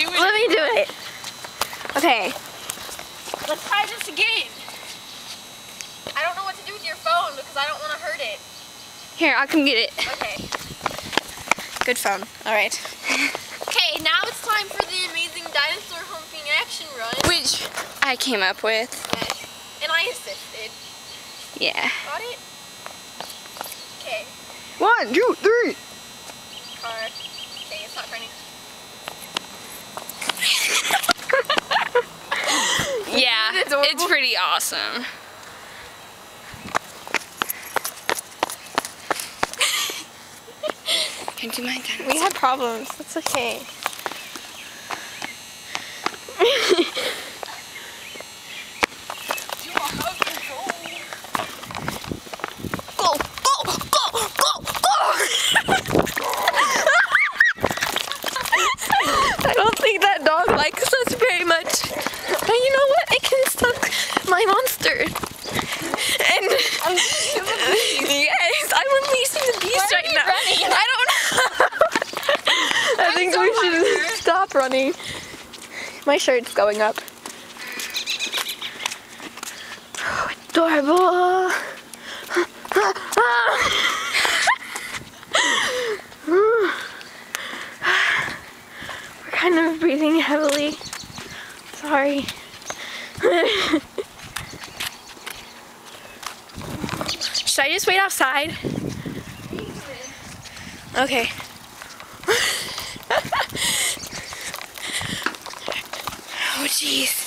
do it. Let me do it. Okay. Let's try this again. I don't know what to do with your phone because I don't want to hurt it. Here, I'll come get it. Okay. Good phone. All right. Okay, now it's time for the amazing dinosaur humping action run. Which I came up with. Yes. And I assisted. Yeah. Got it? Okay. 1, 2, 3. Car. Okay, it's not running. Yeah, it's pretty awesome. Can do my dinosaur. We had problems. That's okay. Go, go, go, go, go! I don't think that dog likes us very much. But you know what? It can suck my monster. And yes, I'm unleashing the beast right now. Running? I don't know. I think we should stop running. My shirt's going up. Oh, adorable. We're kind of breathing heavily. Sorry. Should I just wait outside? Okay. Oh, jeez.